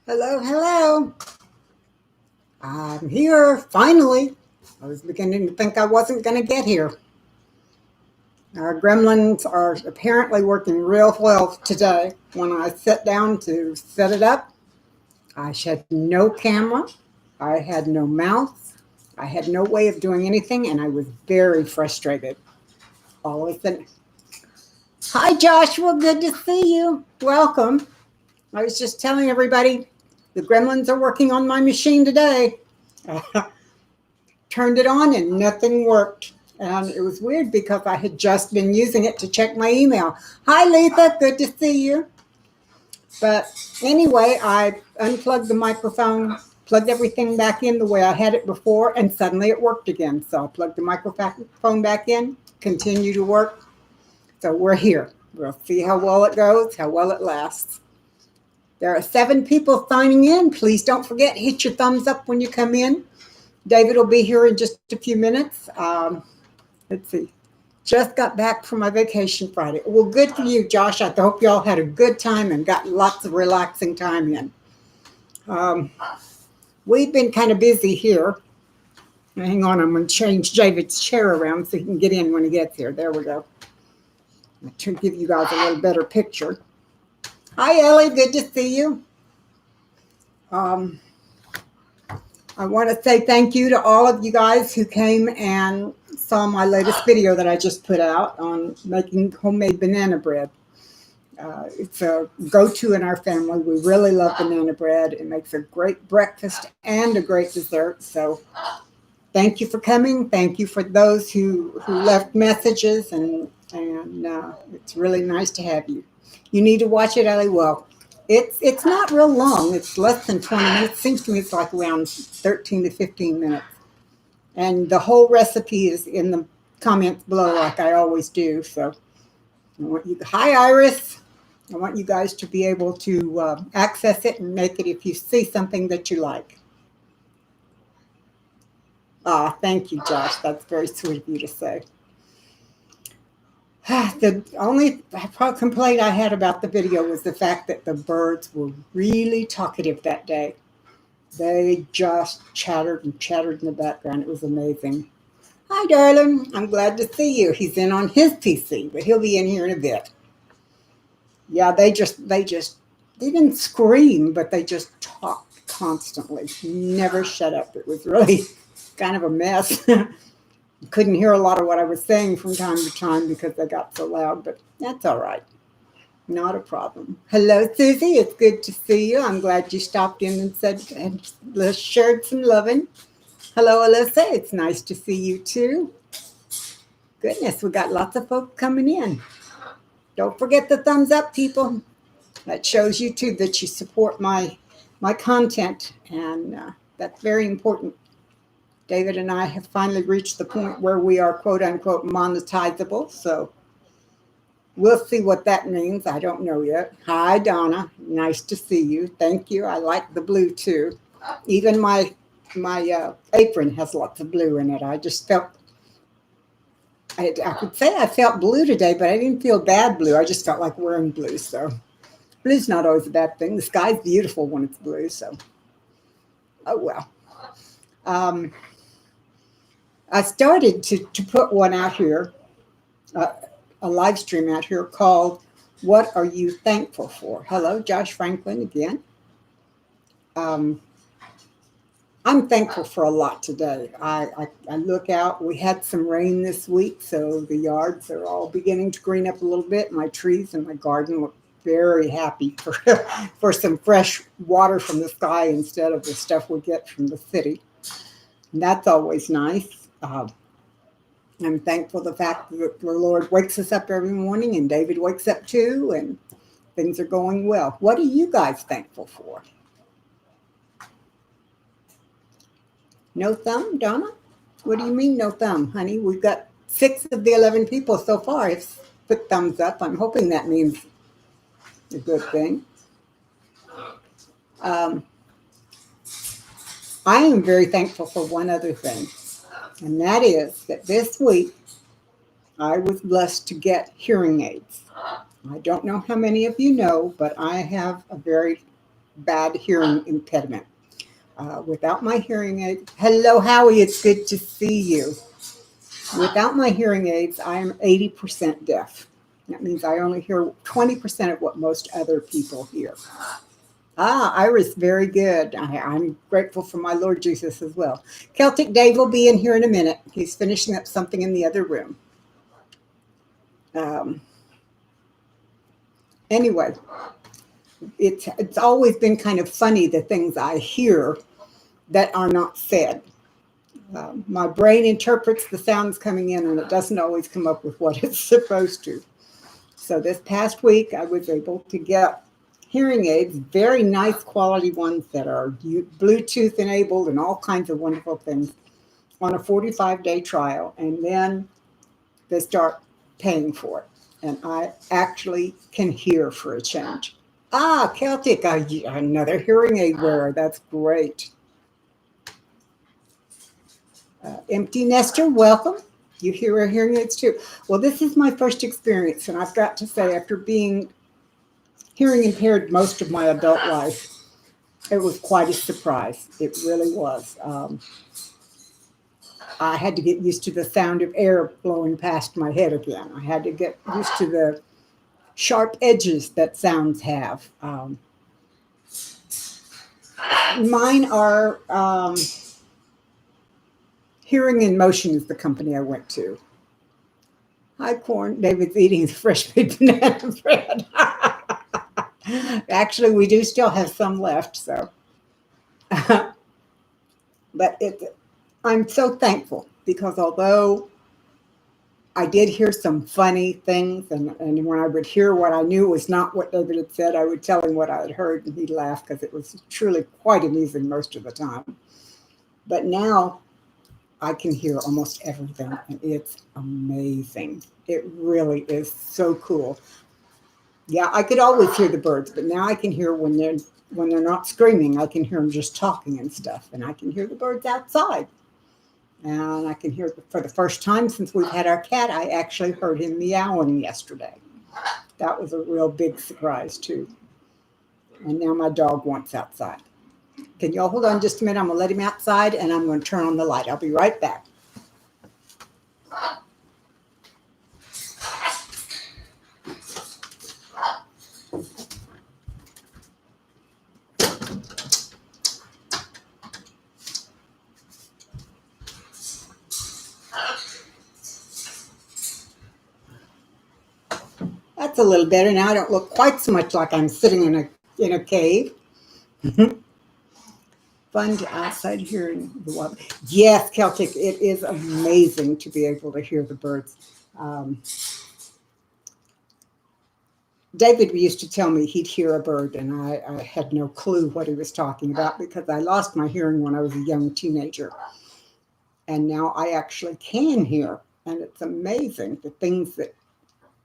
Hello, hello. I'm here finally. I was beginning to think I wasn't going to get here. Our gremlins are apparently working real well today. When I sat down to set it up, I had no camera, I had no mouse, I had no way of doing anything, and I was very frustrated. All of a sudden, hi Joshua, good to see you. Welcome. I was just telling everybody the gremlins are working on my machine today. Turned it on and nothing worked. And it was weird because I had just been using it to check my email. Hi, Letha, good to see you. But anyway, I unplugged the microphone, plugged everything back in the way I had it before, and suddenly it worked again. So I plugged the microphone back in, continue to work. So we're here. We'll see how well it goes, how well it lasts. There are 7 people signing in. Please don't forget, hit your thumbs up when you come in. David will be here in just a few minutes. Let's see. Just got back from my vacation Friday. Well, good for you, Josh. I hope you all had a good time and got lots of relaxing time in. We've been kind of busy here. Hang on, I'm going to change David's chair around so he can get in when he gets here. There we go. To give you guys a little better picture. Hi, Ellie. Good to see you. I want to say thank you to all of you guys who came and saw my latest video that I just put out on making homemade banana bread. It's a go-to in our family. We really love banana bread. It makes a great breakfast and a great dessert. So thank you for coming. Thank you for those who left messages, and it's really nice to have you. You need to watch it, Ellie. Well, it's not real long. It's less than 20 minutes. Seems to me it's like around 13 to 15 minutes. And the whole recipe is in the comments below, like I always do. So I want you. Hi, Iris. I want you guys to be able to access it and make it if you see something that you like. Thank you, Josh. That's very sweet of you to say. The only complaint I had about the video was the fact that the birds were really talkative that day. They just chattered and chattered in the background. It was amazing. Hi, darling. I'm glad to see you. He's in on his PC, but he'll be in here in a bit. Yeah, they didn't scream, but they just talked constantly. Never shut up. It was really kind of a mess. Couldn't hear a lot of what I was saying from time to time because they got so loud, but that's all right. Not a problem. Hello, Susie. It's good to see you. I'm glad you stopped in and said and shared some loving. Hello, Alyssa. It's nice to see you too. Goodness, we got lots of folks coming in. Don't forget the thumbs up, people. That shows you too that you support my content, and that's very important. David and I have finally reached the point where we are quote unquote monetizable. So we'll see what that means. I don't know yet. Hi, Donna. Nice to see you. Thank you. I like the blue too. Even my apron has lots of blue in it. I just felt, I could say I felt blue today, but I didn't feel bad blue. I just felt like wearing blue. So blue's not always a bad thing. The sky's beautiful when it's blue. So, oh well. I started to put one out here, a live stream out here called What Are You Thankful For? Hello, Josh Franklin again. I'm thankful for a lot today. I look out. We had some rain this week, so the yards are all beginning to green up a little bit. My trees and my garden look very happy for some fresh water from the sky instead of the stuff we get from the city. And that's always nice. I'm thankful the fact that the Lord wakes us up every morning and David wakes up too, and things are going well. What are you guys thankful for? No thumb, Donna? What do you mean no thumb, honey? We've got 6 of the 11 people so far have put thumbs up. I'm hoping that means a good thing. I am very thankful for one other thing. And that is that this week I was blessed to get hearing aids. I don't know how many of you know, but I have a very bad hearing impediment. Without my hearing aids, hello Howie, it's good to see you. Without my hearing aids, I am 80% deaf. That means I only hear 20% of what most other people hear. Ah, Iris, very good. I'm grateful for my Lord Jesus as well. Celtic Dave will be in here in a minute. He's finishing up something in the other room. Anyway, it's always been kind of funny the things I hear that are not said. My brain interprets the sounds coming in and it doesn't always come up with what it's supposed to. So this past week, I was able to get hearing aids, very nice quality ones that are Bluetooth enabled and all kinds of wonderful things on a 45-day trial. And then they start paying for it. And I actually can hear for a change. Ah, Celtic, another hearing aid wearer. That's great. Empty Nester, welcome. You hear our hearing aids too. Well, this is my first experience, and I've got to say, after being hearing impaired most of my adult life, it was quite a surprise. It really was. I had to get used to the sound of air blowing past my head again. I had to get used to the sharp edges that sounds have. Mine are Hearing in Motion is the company I went to. Hi, Corn. David's eating the fresh made banana bread. Actually, we do still have some left, so. But I'm so thankful because although I did hear some funny things, and when I would hear what I knew was not what David had said, I would tell him what I had heard, and he'd laugh because it was truly quite amusing most of the time. But now I can hear almost everything, and it's amazing. It really is so cool. Yeah, I could always hear the birds, but now I can hear when they're not screaming. I can hear them just talking and stuff, and I can hear the birds outside. And I can hear, for the first time since we've had our cat, I actually heard him meowing yesterday. That was a real big surprise, too. And now my dog wants outside. Can y'all hold on just a minute? I'm going to let him outside, and I'm going to turn on the light. I'll be right back. That's a little better. Now I don't look quite so much like I'm sitting in a cave. Fun to outside hearing the wild. Yes, Celtic, it is amazing to be able to hear the birds. David used to tell me he'd hear a bird, and I had no clue what he was talking about because I lost my hearing when I was a young teenager. And now I actually can hear, and it's amazing the things that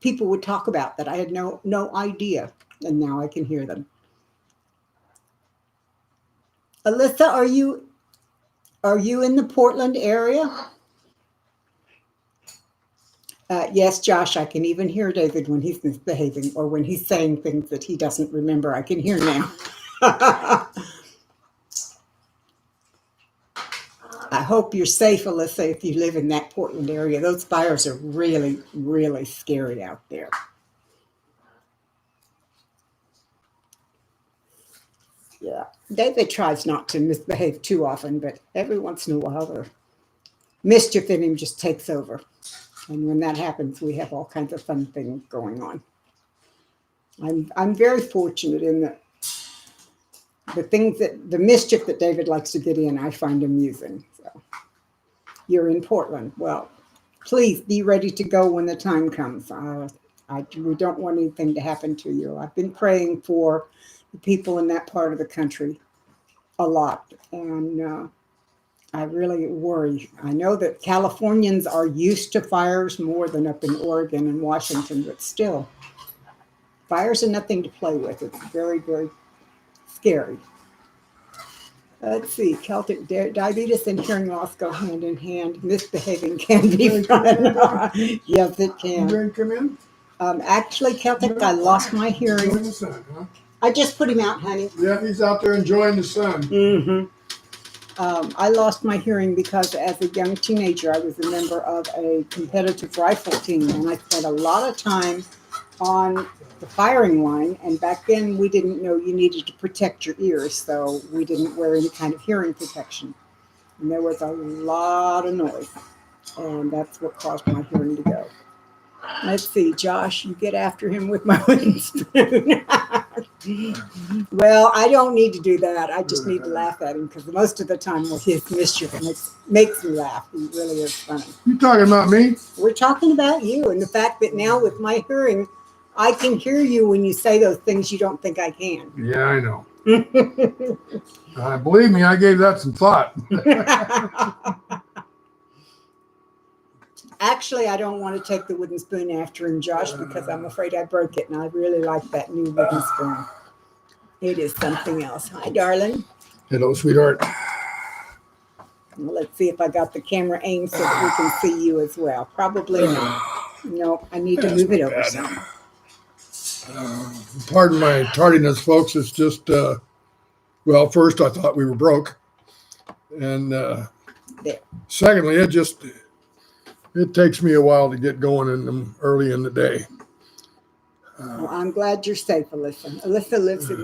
people would talk about that I had no idea, and now I can hear them. Alyssa, are you in the Portland area? Yes, Josh, I can even hear David when he's misbehaving or when he's saying things that he doesn't remember. I can hear now. I hope you're safe, Alyssa, if you live in that Portland area. Those fires are really, really scary out there. Yeah, David tries not to misbehave too often, but every once in a while the mischief in him just takes over. And when that happens, we have all kinds of fun things going on. I'm very fortunate in that the mischief that David likes to get in, I find amusing. So you're in Portland. Well, please be ready to go when the time comes. We don't want anything to happen to you. I've been praying for the people in that part of the country a lot, and I really worry. I know that Californians are used to fires more than up in Oregon and Washington, but still, fires are nothing to play with. It's very, very scary. Let's see, Celtic diabetes and hearing loss go hand in hand. Misbehaving can be fun. Yes, it can. You ready to come in? Actually, Celtic, I lost my hearing. I just put him out, honey. Yeah, he's out there enjoying the sun. Mm-hmm. I lost my hearing because as a young teenager, I was a member of a competitive rifle team, and I spent a lot of time on the firing line. And back then, we didn't know you needed to protect your ears, so we didn't wear any kind of hearing protection. And there was a lot of noise, and that's what caused my hearing to go. Let's see, Josh, you get after him with my wooden spoon. Well, I don't need to do that. I just need to laugh at him because most of the time his mischief makes me laugh. He really is funny. You talking about me? We're talking about you and the fact that now with my hearing, I can hear you when you say those things you don't think I can. Yeah, I know. Believe me, I gave that some thought. Actually, I don't want to take the wooden spoon after him, Josh, because I'm afraid I broke it, and I really like that new wooden spoon. It is something else. Hi, darling. Hello, sweetheart. Well, let's see if I got the camera aimed so that we can see you as well. Probably not. No, I need to move it over some. Pardon my tardiness, folks. It's just, well, first I thought we were broke. And secondly, it takes me a while to get going early in the day. Well, I'm glad you're safe, Alyssa. Alyssa lives in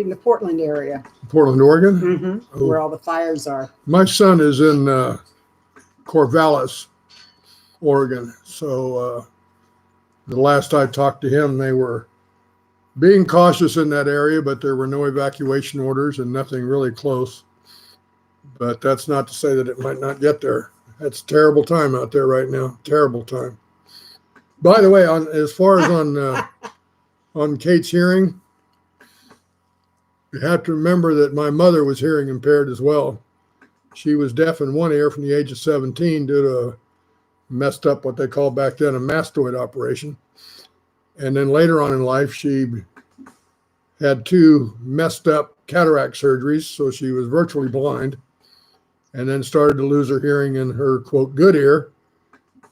the Portland area. Portland, Oregon? Mm-hmm. Where all the fires are. My son is in Corvallis, Oregon. So the last I talked to him, they were being cautious in that area, but there were no evacuation orders and nothing really close. But that's not to say that it might not get there. It's a terrible time out there right now. Terrible time. By the way, as far as on Kate's hearing, you have to remember that my mother was hearing impaired as well. She was deaf in one ear from the age of 17 due to a messed up, what they called back then, a mastoid operation. And then later on in life, she had 2 messed up cataract surgeries, so she was virtually blind. And then started to lose her hearing in her, quote, good ear,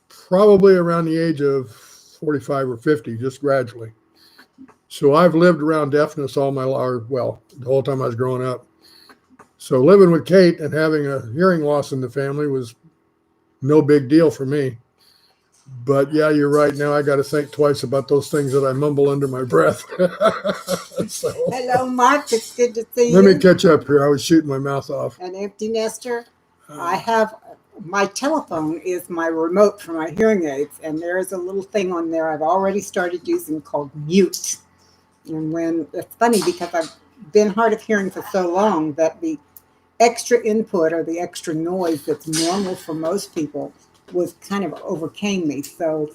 probably around the age of 45 or 50, just gradually. So I've lived around deafness all my life, well, the whole time I was growing up. So living with Kate and having a hearing loss in the family was no big deal for me. But yeah, you're right. Now I got to think twice about those things that I mumble under my breath. So, hello, Mark. It's good to see you. Let me catch up here. I was shooting my mouth off. An empty nester. I have my telephone is my remote for my hearing aids, and there is a little thing on there I've already started using called mute. And when it's funny because I've been hard of hearing for so long that the extra input or the extra noise that's normal for most people was kind of overcame me. So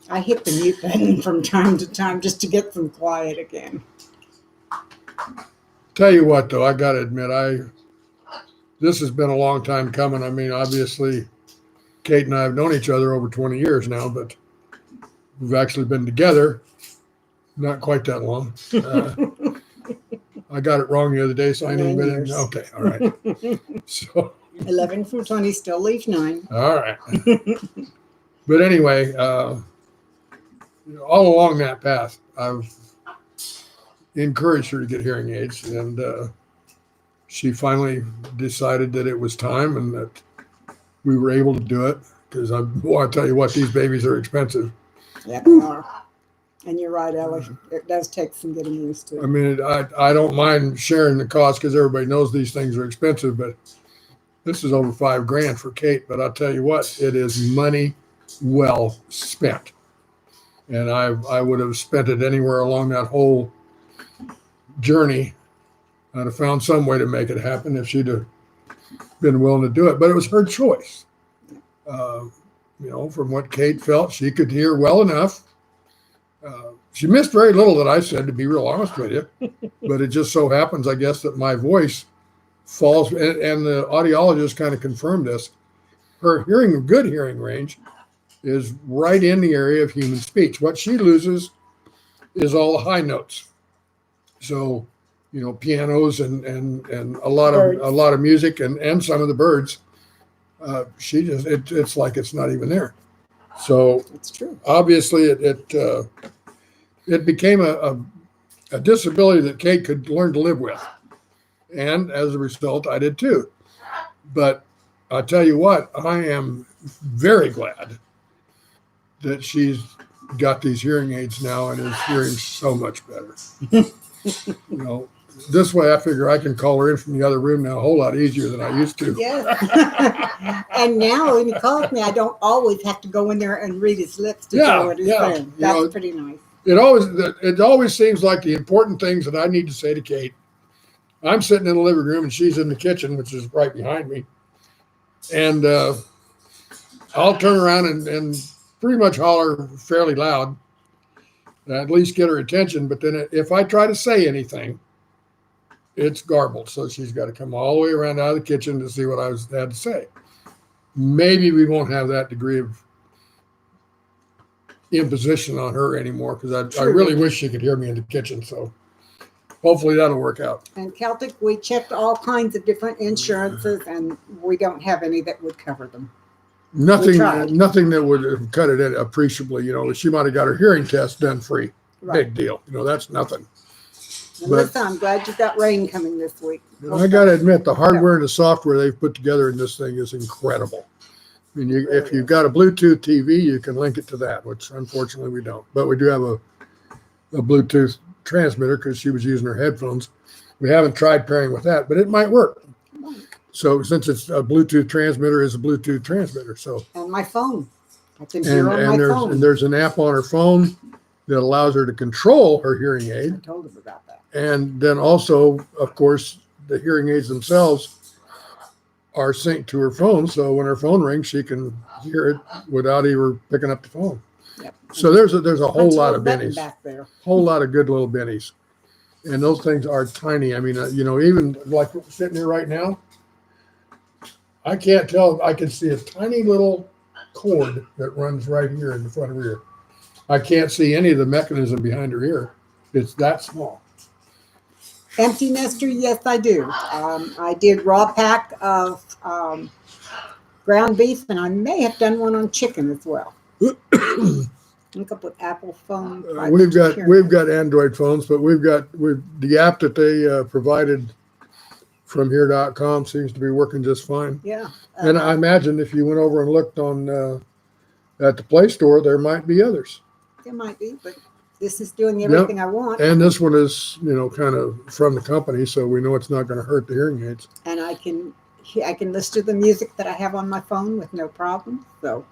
I hit the mute button from time to time just to get some quiet again. Tell you what, though, I got to admit, this has been a long time coming. I mean, obviously, Kate and I have known each other over 20 years now, but we've actually been together not quite that long. I got it wrong the other day, so I ain't even been. Okay, all right. So 11 from 20 still leaves 9. All right. But anyway, all along that path, I've encouraged her to get hearing aids, and she finally decided that it was time and that we were able to do it because I tell you what, these babies are expensive. Yeah, they are. And you're right, Ellie. It does take some getting used to. I mean, I don't mind sharing the cost because everybody knows these things are expensive, but this is over $5,000 for Kate. But I'll tell you what, it is money well spent. And I would have spent it anywhere along that whole journey. I'd have found some way to make it happen if she'd have been willing to do it. But it was her choice. From what Kate felt, she could hear well enough. She missed very little that I said, to be real honest with you. But it just so happens, I guess, that my voice falls, and the audiologist kind of confirmed this. Her good hearing range is right in the area of human speech. What she loses is all the high notes. So, pianos and a lot of music and some of the birds. It's like it's not even there. So it's true. Obviously, it became a a disability that Kate could learn to live with. And as a result, I did too. But I tell you what, I am very glad that she's got these hearing aids now and is hearing so much better. You know, this way I figure I can call her in from the other room now a whole lot easier than I used to. Yes. And now when he calls me, I don't always have to go in there and read his lips to Yeah, hear what he's yeah. saying. You know, That's pretty nice. It always seems like the important things that I need to say to Kate. I'm sitting in the living room and she's in the kitchen, which is right behind me. And I'll turn around and pretty much holler fairly loud, at least get her attention. But then if I try to say anything, it's garbled. So she's got to come all the way around out of the kitchen to see what I had to say. Maybe we won't have that degree of imposition on her anymore because I really wish she could hear me in the kitchen. So hopefully that'll work out. And Celtic, we checked all kinds of different insurances, and we don't have any that would cover them. Nothing that would cut it in appreciably. You know, she might have got her hearing test done free. Right. Big deal. You know, that's nothing. And listen, I'm glad you've got rain coming this week. I got to admit, the hardware and the software they've put together in this thing is incredible. I mean, if you've got a Bluetooth TV, you can link it to that, which unfortunately we don't. But we do have a Bluetooth transmitter because she was using her headphones. We haven't tried pairing with that, but it might work. So since it's a Bluetooth transmitter, is a Bluetooth transmitter. So and my phone, I can hear on my phone. And there's an app on her phone that allows her to control her hearing aid. I told her about that. And then also, of course, the hearing aids themselves are synced to her phone. So when her phone rings, she can hear it without even picking up the phone. Yep. So there's a whole lot of bennies, back there. whole lot of good little bennies. And those things are tiny. I mean, you know, even like sitting here right now, I can't tell. I can see a tiny little cord that runs right here in the front of her ear. I can't see any of the mechanism behind her ear. It's that small. Empty nester, yes, I do. I did raw pack of ground beef, and I may have done one on chicken as well. Look up with Apple phone. We've got Android phones, but we've the app that they provided from here.com seems to be working just fine. Yeah. And I imagine if you went over and looked on at the Play Store, there might be others. There might be, but this is doing everything I want. And this one is, you know, kind of from the company, so we know it's not going to hurt the hearing aids. And I can listen to the music that I have on my phone with no problem. So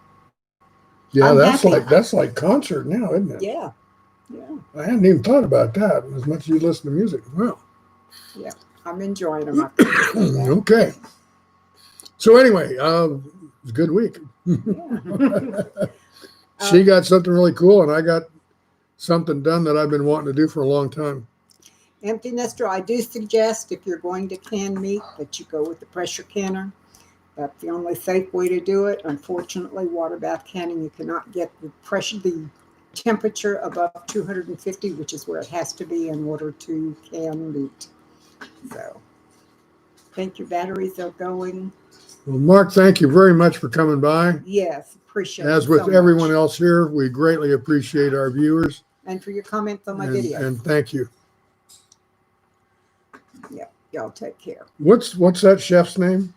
yeah, I'm that's like concert now, isn't it? Yeah. Yeah. I hadn't even thought about that as much as you listen to music. Wow. Yeah. I'm enjoying them. Okay. So anyway, it's a good week. Yeah. She got something really cool, and I got something done that I've been wanting to do for a long time. Empty nester, I do suggest if you're going to can meat that you go with the pressure canner. That's the only safe way to do it. Unfortunately, water bath canning, you cannot get the temperature above 250, which is where it has to be in order to can meat. So, I think your batteries are going. Well, Mark, thank you very much for coming by. Yes, appreciate it. As with everyone else here, we greatly appreciate our viewers. And for your comments on my video. And thank you. Yeah, y'all take care. What's that chef's name?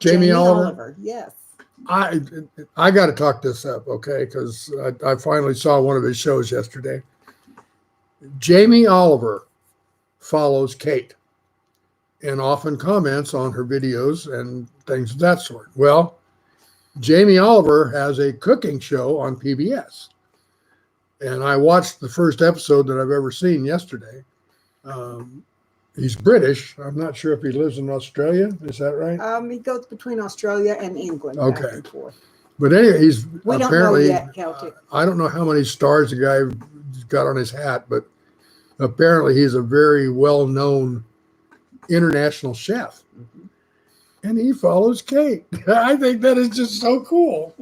Jamie Oliver? Yes. I got to talk this up, okay? Because I finally saw one of his shows yesterday. Jamie Oliver follows Kate and often comments on her videos and things of that sort. Well, Jamie Oliver has a cooking show on PBS. And I watched the first episode that I've ever seen yesterday. He's British. I'm not sure if he lives in Australia. Is that right? He goes between Australia and England. Okay. Back and forth. But anyway, he's we apparently, don't know yet, Celtic. I don't know how many stars the guy got on his hat, but apparently he's a very well-known international chef. Mm-hmm. And he follows Kate. I think that is just so cool.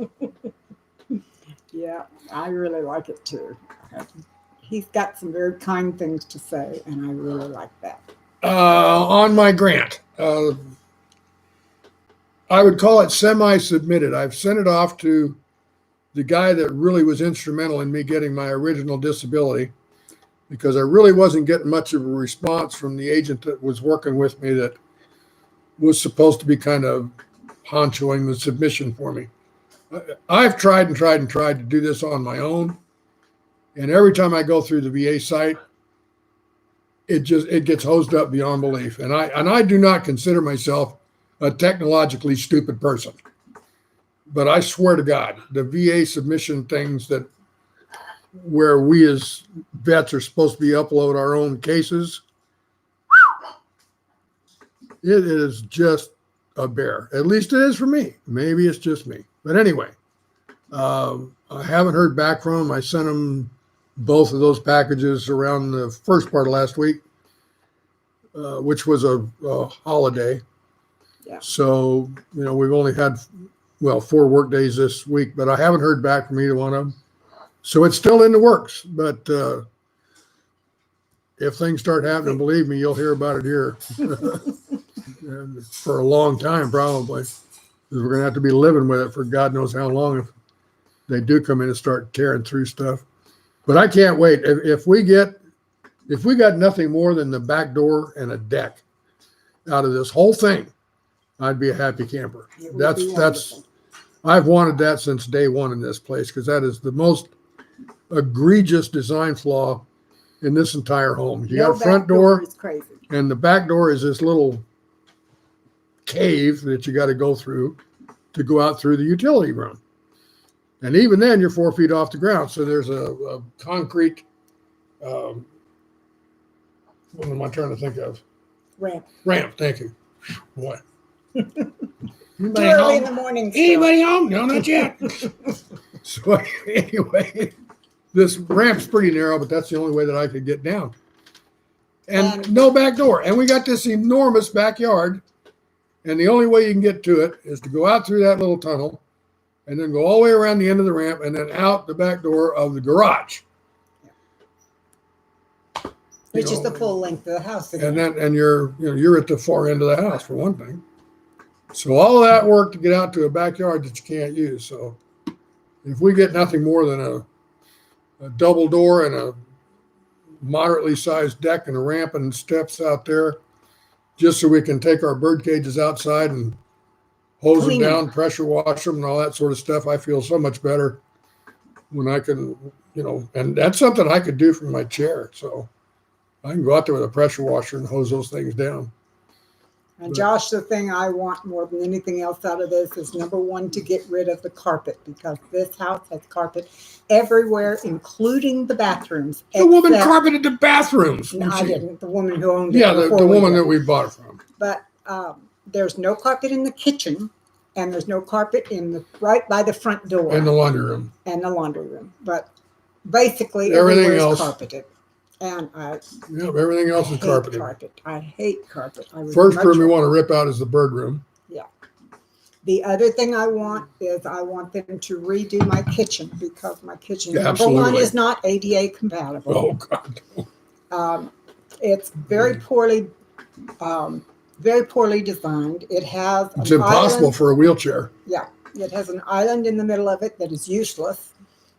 Yeah, I really like it too. He's got some very kind things to say, and I really like that. On my grant, I would call it semi-submitted. I've sent it off to the guy that really was instrumental in me getting my original disability. because I really wasn't getting much of a response from the agent that was working with me that was supposed to be kind of honchoing the submission for me. I've tried and tried and tried to do this on my own. And every time I go through the VA site, it gets hosed up beyond belief. And I do not consider myself a technologically stupid person. But I swear to God, the VA submission things that where we as vets are supposed to be upload our own cases, it is just a bear. At least it is for me. Maybe it's just me. But anyway, I haven't heard back from them. I sent them both of those packages around the first part of last week, which was a holiday. Yeah. So, we've only had, 4 work days this week, but I haven't heard back from either one of them. So it's still in the works. But if things start happening, believe me, you'll hear about it here and for a long time, probably. Because we're going to have to be living with it for God knows how long if they do come in and start tearing through stuff. But I can't wait. If we got nothing more than the back door and a deck out of this whole thing, I'd be a happy camper. That's I've wanted that since day one in this place, because that is the most egregious design flaw in this entire home. You got a front door, is crazy. and the back door is this little cave that you got to go through to go out through the utility room. And even then, you're 4 feet off the ground. So there's a concrete, what am I trying to think of? Ramp. Thank you. Boy. Too early in the morning. Anybody home? No, not yet. So anyway, this ramp's pretty narrow, but that's the only way that I could get down. And no back door. And we got this enormous backyard. And the only way you can get to it is to go out through that little tunnel and then go all the way around the end of the ramp and then out the back door of the garage. Which is the full length of the house. Again. And you're at the far end of the house for one thing. So all of that work to get out to a backyard that you can't use. So if we get nothing more than a double door and a moderately sized deck and a ramp and steps out there, just so we can take our bird cages outside and hose them down, pressure wash them and all that sort of stuff, I feel so much better when I can, and that's something I could do from my chair. So I can go out there with a pressure washer and hose those things down. And Josh, the thing I want more than anything else out of this is, number one, to get rid of the carpet, because this house has carpet everywhere, including the bathrooms. The woman carpeted the bathrooms. No, I didn't. The woman who owned it. Yeah, the woman that we bought it from. But there's no carpet in the kitchen, and there's no carpet right by the front door. And the laundry room. But basically, everything everywhere else is carpeted. And everything else is carpeted. I hate carpet. First room we want to rip out is the bird room. Yeah. The other thing I want is I want them to redo my kitchen, because my kitchen, number one, is not ADA compatible. Oh God. It's very poorly designed. It has It's impossible island. For a wheelchair. Yeah. It has an island in the middle of it that is useless.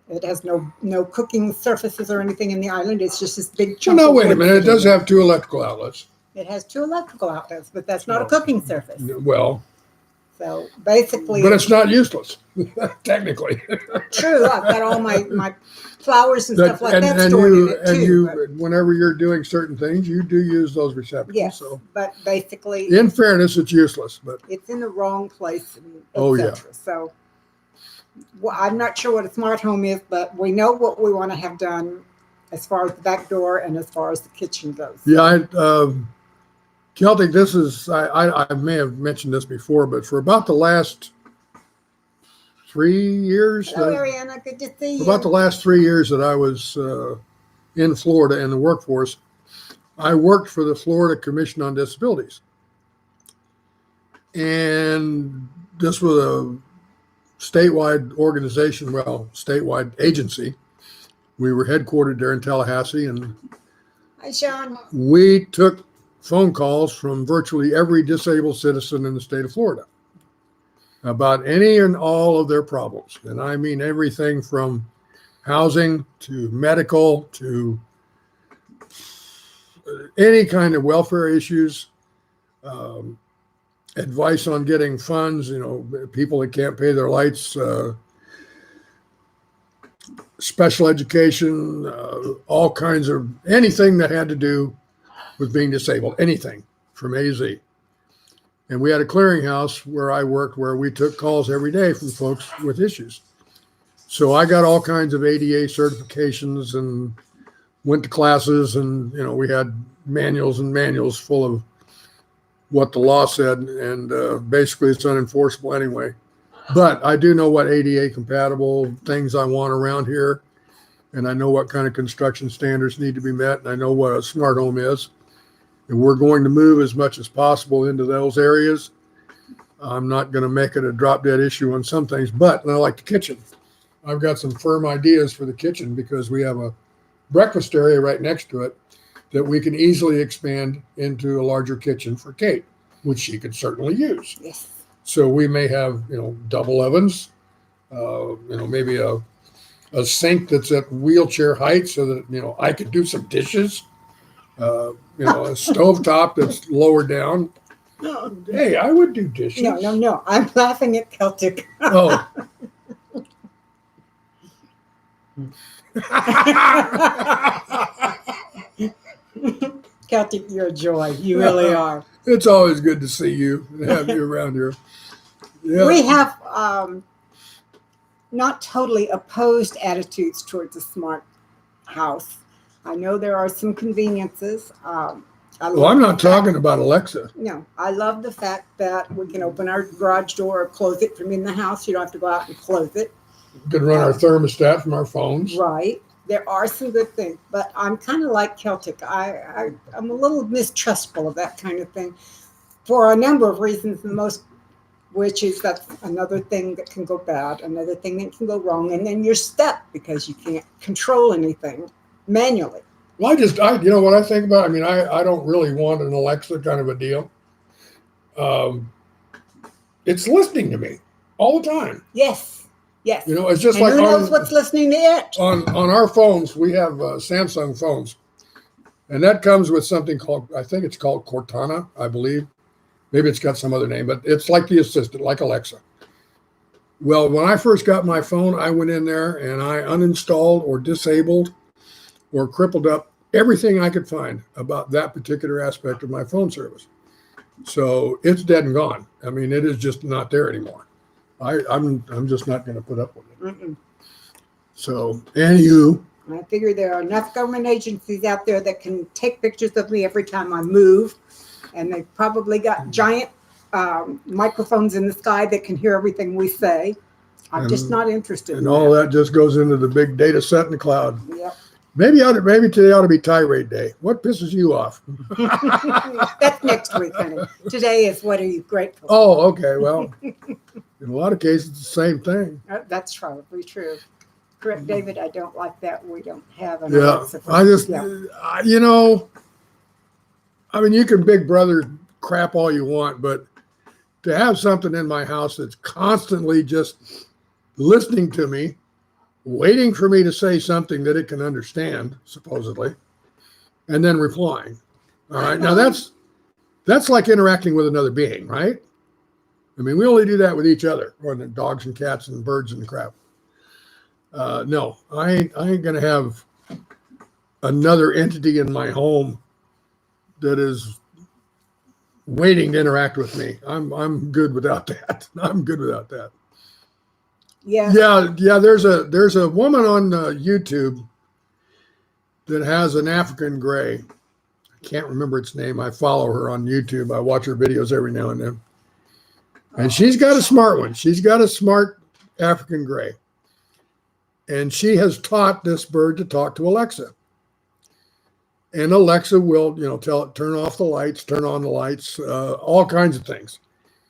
It has no cooking surfaces or anything in the island. It's just this big chunk. No, wait a minute. It does have 2 electrical outlets. It has 2 electrical outlets, but that's not a cooking surface. Well. So basically. But it's not useless, technically. True. I've got all my flowers and stuff like that stored in it too. And whenever you're doing certain things, you do use those receptacles. Yes, so. But basically. In fairness, it's useless. But it's in the wrong place, etc. So. Well, I'm not sure what a smart home is, but we know what we want to have done as far as the back door and as far as the kitchen goes. Yeah, Celtic, this is, I may have mentioned this before, but for about the last 3 years. Hello, Ariana. Good to see you. For about the last 3 years that I was in Florida in the workforce, I worked for the Florida Commission on Disabilities. And this was a statewide organization, statewide agency. We were headquartered there in Tallahassee, and hi, Sean. We took phone calls from virtually every disabled citizen in the state of Florida about any and all of their problems. And I mean everything from housing to medical to any kind of welfare issues, advice on getting funds, people that can't pay their lights, special education, all kinds of anything that had to do with being disabled, anything from A to Z. And we had a clearinghouse where I worked where we took calls every day from folks with issues. So I got all kinds of ADA certifications and went to classes, and we had manuals and manuals full of what the law said, and basically it's unenforceable anyway. But I do know what ADA compatible things I want around here, and I know what kind of construction standards need to be met, and I know what a smart home is. And we're going to move as much as possible into those areas. I'm not going to make it a drop dead issue on some things, but I like the kitchen. I've got some firm ideas for the kitchen because we have a breakfast area right next to it that we can easily expand into a larger kitchen for Kate, which she could certainly use. Yes. So we may have, double ovens, maybe a sink that's at wheelchair height so that, I could do some dishes. A stovetop that's lower down. No. Hey, I would do dishes. No. I'm laughing at Celtic. Oh. Celtic, you're a joy. You really are. It's always good to see you and have you around here. Yeah. We have not totally opposed attitudes towards a smart house. I know there are some conveniences. I'm not talking about Alexa. No, I love the fact that we can open our garage door or close it from in the house. You don't have to go out and close it. We can run our thermostat from our phones. Right. There are some good things, but I'm kind of like Celtic. I'm a little mistrustful of that kind of thing for a number of reasons, the most which is that's another thing that can go bad, another thing that can go wrong, and then you're stuck because you can't control anything manually. Well, you know what I think about? I mean, I don't really want an Alexa kind of a deal. It's listening to me all the time. Yes. It's just and like who knows what's listening to it? On our phones, we have Samsung phones, and that comes with something called, I think it's called Cortana, I believe. Maybe it's got some other name, but it's like the assistant, like Alexa. Well, when I first got my phone, I went in there and I uninstalled or disabled or crippled up everything I could find about that particular aspect of my phone service. So it's dead and gone. I mean, it is just not there anymore. I'm just not going to put up with it. Mm-mm. So, anywho. I figure there are enough government agencies out there that can take pictures of me every time I move. And they've probably got giant microphones in the sky that can hear everything we say. I'm just not interested in all that just goes into the big data set in the cloud. Yep. Maybe today ought to be tirade day. What pisses you off? That's next week, honey. Today is what are you grateful for? Oh, okay. Well, in a lot of cases, it's the same thing. That's probably true. Correct, David. I don't like that. We don't have an Yeah. Alexa. I mean, you can Big Brother crap all you want, but to have something in my house that's constantly just listening to me, waiting for me to say something that it can understand, supposedly, and then replying. All right. Now that's like interacting with another being, right? I mean, we only do that with each other, or the dogs and cats and birds and crap. No, I ain't going to have another entity in my home that is waiting to interact with me. I'm good without that. I'm good without that. Yeah. There's a woman on YouTube that has an African gray. I can't remember its name. I follow her on YouTube. I watch her videos every now and then. And she's got a smart one. She's got a smart African gray. And she has taught this bird to talk to Alexa. And Alexa will, tell it, turn off the lights, turn on the lights, all kinds of things.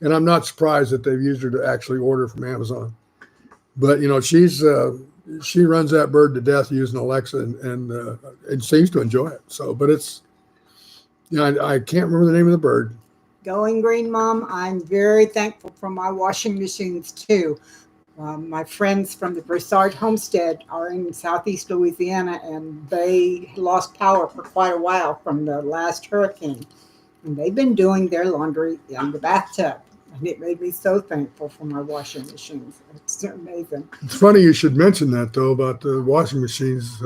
And I'm not surprised that they've used her to actually order from Amazon. But, she runs that bird to death using Alexa and seems to enjoy it. So, but it's, I can't remember the name of the bird. Oh, Going green, Mom. I'm very thankful for my washing machines, too. My friends from the Broussard Homestead are in southeast Louisiana, and they lost power for quite a while from the last hurricane. And they've been doing their laundry in the bathtub. And it made me so thankful for my washing machines. It's amazing. It's funny you should mention that, though, about the washing machines.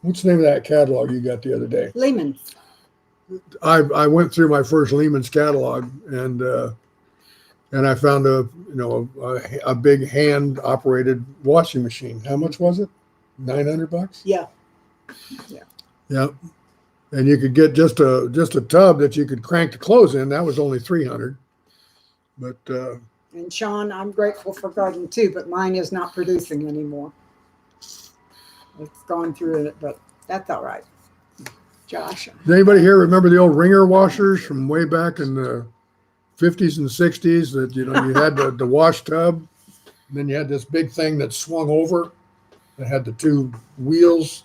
What's the name of that catalog you got the other day? Lehman's. I went through my first Lehman's catalog, and I found a big hand operated washing machine. How much was it? $900? Yeah. Yeah. And you could get just a tub that you could crank the clothes in. That was only $300. But And Sean, I'm grateful for Garden too, but mine is not producing anymore. It's gone through it, but that's all right. Josh. does anybody here remember the old wringer washers from way back in the 50s and 60s that, you had the wash tub, and then you had this big thing that swung over that had the two wheels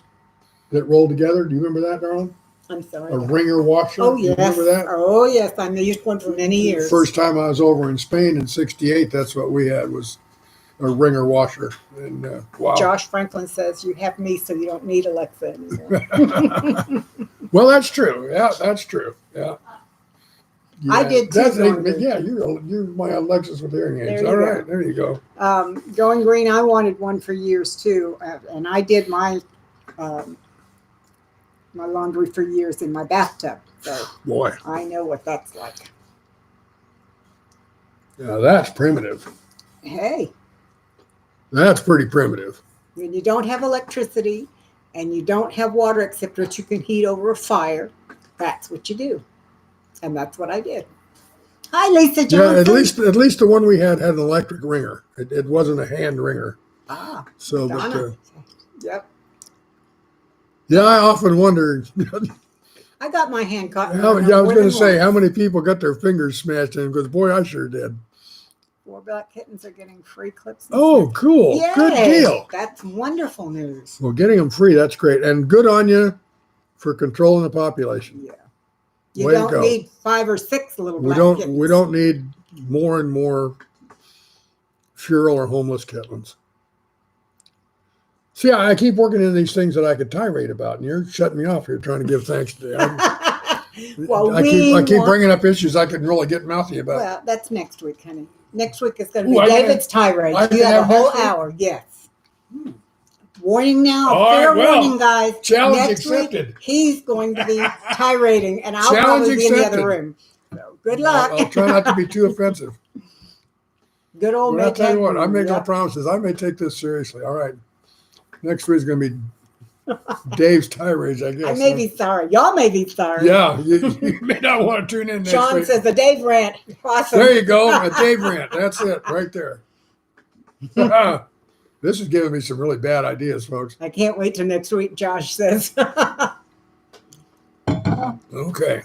that rolled together? Do you remember that, Darlene? I'm sorry. A wringer washer? Oh, You yes. remember that? Oh, yes. I used one for many years. First time I was over in Spain in '68, that's what we had, was a wringer washer. And wow. Josh Franklin says, you have me, so you don't need Alexa anymore. Well, that's true. Yeah, that's true. Yeah. I did too. Yeah, you're my Alexis with hearing aids. There All you right, there you go. Going green, I wanted one for years too. And I did my laundry for years in my bathtub. So Boy, I know what that's like. yeah, that's primitive. Hey, That's pretty primitive. when you don't have electricity and you don't have water except what you can heat over a fire, that's what you do. And that's what I did. Hi, Lisa Johnson. Yeah, at least the one we had an electric wringer. It wasn't a hand wringer. Ah, So, Donna. Yep. yeah, I often wonder. I got my hand caught. I was going to say, how many people got their fingers smashed in? Because boy, I sure did. 4 black kittens are getting free clips. Oh, cool! Yay! Good deal. That's wonderful news. Well, getting them free—that's great, and good on you for controlling the population. Yeah. You Way to don't go. need 5 or 6 little black kittens. We don't need more and more feral or homeless kittens. See, I keep working in these things that I could tirade about, and you're shutting me off here trying to give thanks to. Well, I keep bringing up issues I could really get mouthy about. Well, that's next week, honey. Next week is going to be Ooh, David's tirade. I can You have a have whole next week? hour. Yes. Warning now. All Fair right, well, warning, guys. challenge Next accepted. week, he's going to be tirading, and I'll Challenge probably be in the accepted. other room. So good luck. I'll try not to be too offensive. Good old But I'll tell you what, I make no Yep. promises. I may take this seriously. All right. Next week is going to be Dave's tirades, I guess. I may be sorry. Y'all may be sorry. Yeah, you may not want to tune in next Sean week. says the Dave rant. Awesome. There you go, a Dave rant. That's it, right there. This is giving me some really bad ideas, folks. I can't wait till next week, Josh says. Okay.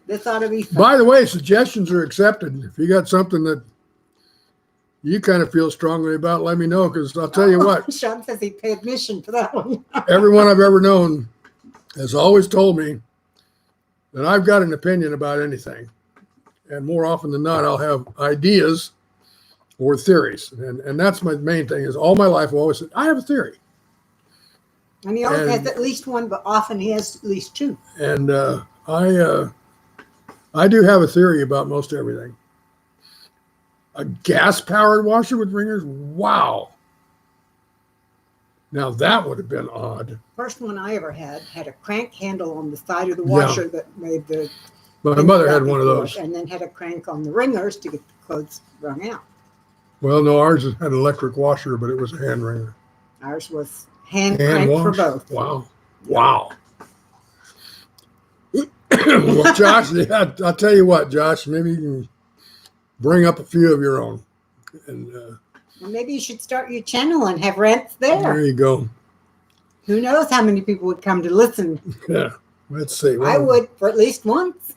This ought to be fun. By the way, suggestions are accepted. If you got something that you kind of feel strongly about, let me know, because I'll tell you what, Sean says he paid admission for that one. everyone I've ever known has always told me that I've got an opinion about anything. And more often than not, I'll have ideas or theories. And that's my main thing, is all my life I've always said, I have a theory. And he always And- has at least one, but often he has at least 2. And I do have a theory about most everything. A gas-powered washer with ringers? Wow. Now that would have been odd. First one I ever had a crank handle on the side of the washer that made the. My mother had one of those. And then had a crank on the ringers to get the clothes wrung out. Well, no, ours had an electric washer, but it was a hand wringer. Ours was hand Hand crank for wash? both. Wow. Wow. Well, Josh, I'll tell you what, Josh, maybe you can bring up a few of your own. And Well, maybe you should start your channel and have rants there. there you go. Who knows how many people would come to listen? Yeah. Let's see. I would for at least once.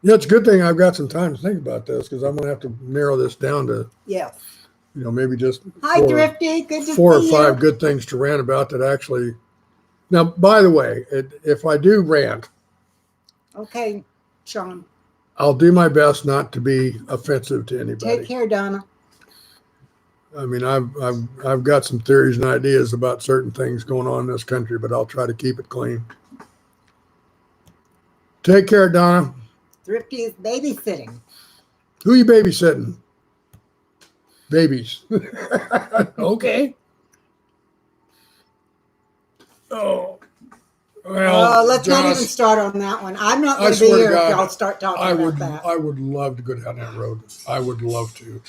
Yeah, it's a good thing I've got some time to think about this, because I'm going to have to narrow this down to, Yes. maybe just Hi, Thrifty. Good to 4 or see 5 you. good things to rant about that actually. Now, by the way, if I do rant, Okay, Sean. I'll do my best not to be offensive to anybody. Take care, Donna. I mean, I've got some theories and ideas about certain things going on in this country, but I'll try to keep it clean. Take care, Donna. Thrifty is babysitting. Who are you babysitting? Babies. Okay. Oh. Well, Let's not even Josh, start on that one. I'm not I going to be swear to here if God, y'all start talking about that. I would love to go down that road. I would love to.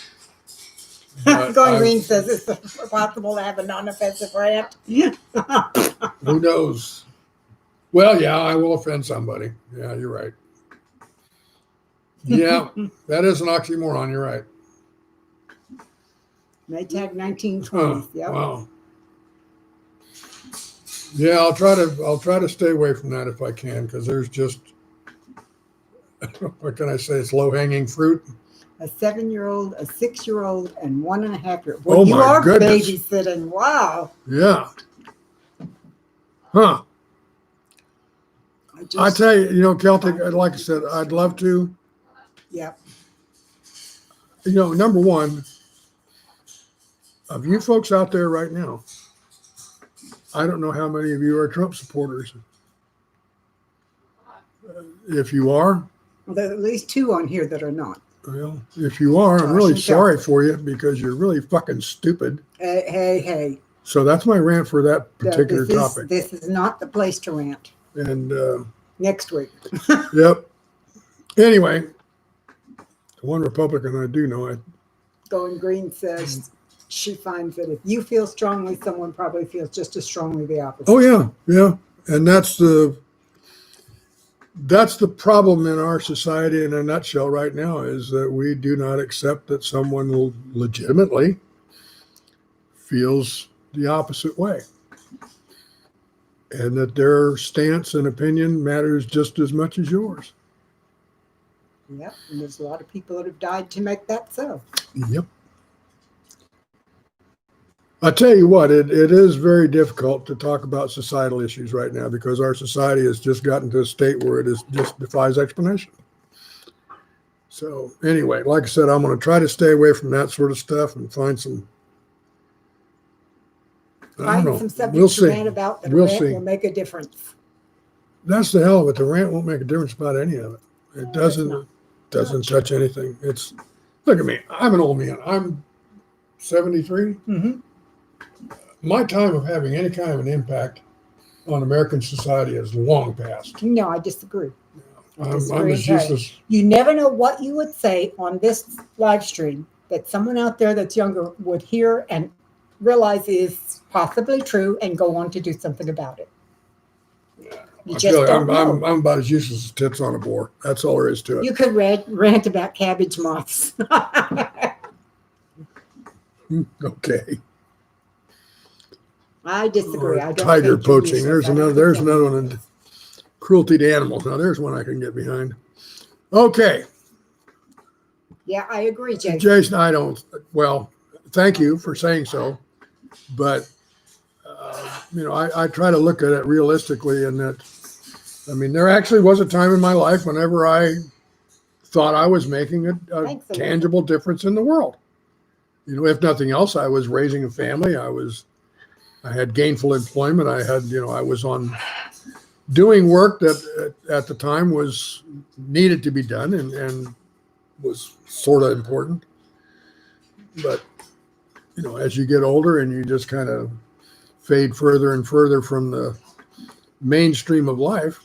But Going Green says it's possible to have a non-offensive rant. who knows? Well, yeah, I will offend somebody. Yeah, you're right. Yeah, that is an oxymoron. You're right. Maytag 1920s. Huh, Yep. wow. Yeah, I'll try to stay away from that if I can, because there's just what can I say? It's low hanging fruit. A 7-year-old, a 6-year-old, and 1.5-year-old. Oh, You my are goodness. babysitting. Wow. Yeah. Huh. I tell you, Celtic, like I said, I'd love to. Yep. Number one, of you folks out there right now, I don't know how many of you are Trump supporters. If you are, Well, there's at least 2 on here that are not. well, if you are, I'm Josh really and sorry Celtic. for you because you're really fucking stupid. Hey. So that's my rant for that particular topic. This is not the place to rant. And Next week. yep. Anyway, one Republican I do know, Going Green says she finds that if you feel strongly, someone probably feels just as strongly the opposite. oh yeah, and that's the problem in our society in a nutshell right now, is that we do not accept that someone legitimately feels the opposite way, and that their stance and opinion matters just as much as yours. Yep, and there's a lot of people that have died to make that so. Yep. I tell you what, it is very difficult to talk about societal issues right now because our society has just gotten to a state where it just defies explanation. So anyway, like I said, I'm going to try to stay away from that sort of stuff and find some. I don't know. Some subjects We'll to see. rant about that We'll rant see. will make a difference. That's the hell of it. The rant won't make a difference about any of it. It doesn't not. touch anything. It's look at me. I'm an old man. I'm 73. Mm-hmm. My time of having any kind of an impact on American society is long past. No, I disagree. I'm as useless. You never know what you would say on this live stream that someone out there that's younger would hear and realize is possibly true and go on to do something about it. You just don't know. I'm about as useless as tits on a boar. That's all there is to it. You could rant about cabbage moths. Okay. I disagree. I don't tiger think you're poaching. useless. There's another one. Cruelty to animals. Now there's one I can get behind. Okay. Yeah, I agree, Jason. Jason, I don't. Well, thank you for saying so, but I try to look at it realistically, and that, I mean, there actually was a time in my life whenever I thought I was making a tangible difference in the world. If nothing else, I was raising a family. I had gainful employment. I was on doing work that at the time was needed to be done and was sort of important. But, as you get older and you just kind of fade further and further from the mainstream of life,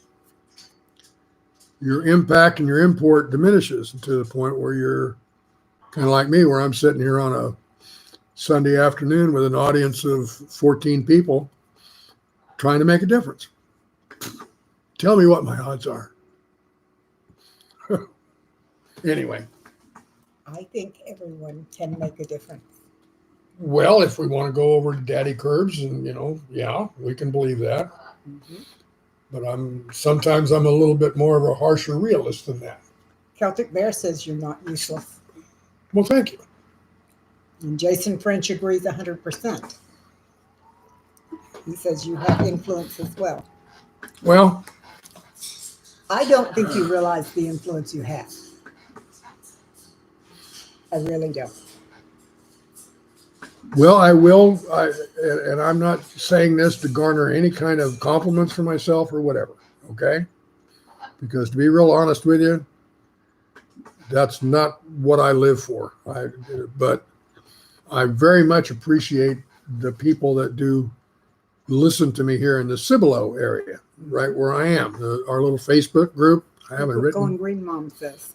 your impact and your import diminishes to the point where you're kind of like me, where I'm sitting here on a Sunday afternoon with an audience of 14 people trying to make a difference. Tell me what my odds are. Anyway. I think everyone can make a difference. Well, if we want to go over to Daddy Curbs and, yeah, we can believe that. Mm-hmm. But sometimes I'm a little bit more of a harsher realist than that. Celtic Bear says you're not useless. Well, thank you. And Jason French agrees 100%. He says you have influence as well. Well, I don't think you realize the influence you have. I really don't. Well, I will, and I'm not saying this to garner any kind of compliments for myself or whatever, okay? Because to be real honest with you, that's not what I live for. But I very much appreciate the people that do listen to me here in the Cibolo area, right where I am. Our little Facebook group. I haven't written. Going Green Mom says.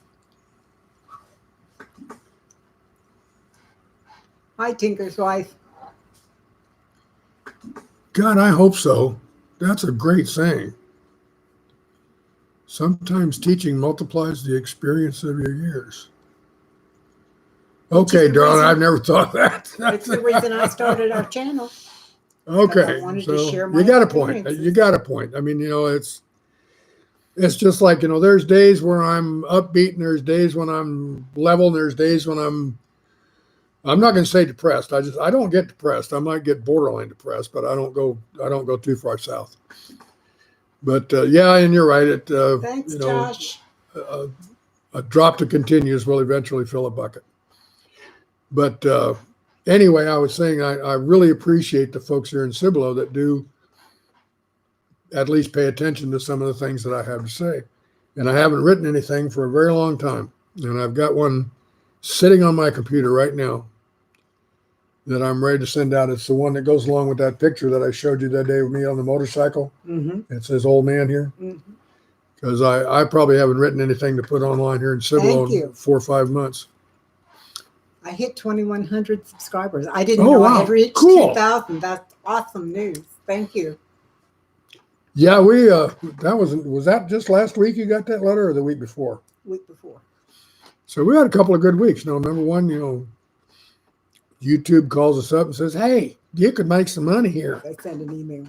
Hi, Tinker's wife. God, I hope so. That's a great saying. Sometimes teaching multiplies the experience of your years. Okay, darling, I've never thought that. It's the reason I started our channel. Okay, I wanted to so share my you got a point. You got a point. I mean, it's just like, there's days where I'm upbeat and there's days when I'm level and there's days when I'm not going to say depressed. I don't get depressed. I might get borderline depressed, but I don't go too far south. But yeah, and you're right. Thanks, Josh. A drop to continues will eventually fill a bucket. But anyway, I was saying I really appreciate the folks here in Cibolo that do at least pay attention to some of the things that I have to say. And I haven't written anything for a very long time. And I've got one sitting on my computer right now that I'm ready to send out. It's the one that goes along with that picture that I showed you that day with me on the motorcycle. Mm-hmm. It says old man here. Because I probably haven't written anything to put online here in Cibolo in 4 or 5 months. I hit 2,100 subscribers. I didn't know I had reached 2,000. That's awesome news. Thank you. Yeah, was that just last week you got that letter or the week before? Week before. So we had a couple of good weeks. Number one, YouTube calls us up and says, "Hey, you could make some money here." They send an email.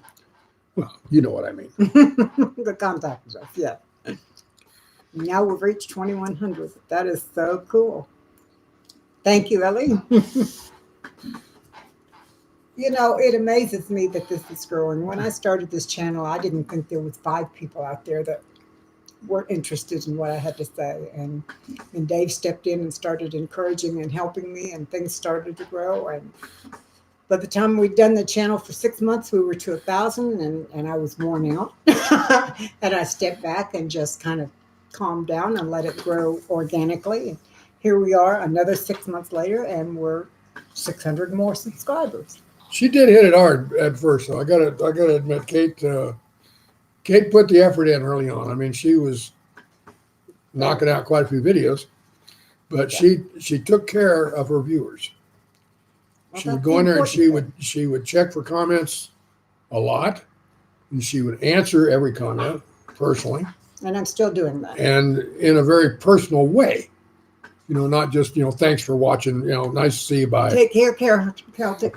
Well, you know what I mean. The contact us, yeah. Now we've reached 2,100. That is so cool. Thank you, Ellie. It amazes me that this is growing. When I started this channel, I didn't think there was 5 people out there that were interested in what I had to say. And Dave stepped in and started encouraging and helping me, and things started to grow. And by the time we'd done the channel for 6 months, we were to 1,000, and I was worn out. And I stepped back and just kind of calmed down and let it grow organically. And here we are another 6 months later, and we're 600 more subscribers. She did hit it hard at first, so I gotta admit, Kate put the effort in early on. I mean, she was knocking out quite a few videos, but she took care of her viewers. She would go in there and she would check for comments a lot, and she would answer every comment personally. And I'm still doing that. And in a very personal way. Not just, thanks for watching, nice to see you, bye. Take care, Celtic.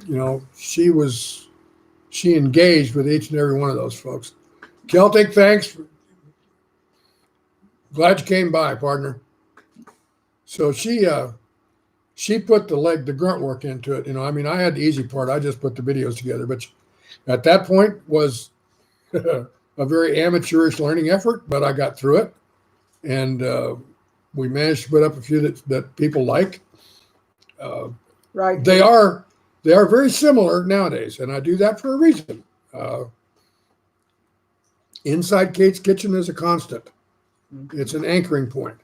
She engaged with each and every one of those folks. Celtic, thanks. Glad you came by, partner. So she put the grunt work into it. I had the easy part. I just put the videos together. But at that point was a very amateurish learning effort, but I got through it. And we managed to put up a few that people like. Right. They are very similar nowadays, and I do that for a reason. Inside Kate's Kitchen is a constant. It's an anchoring point.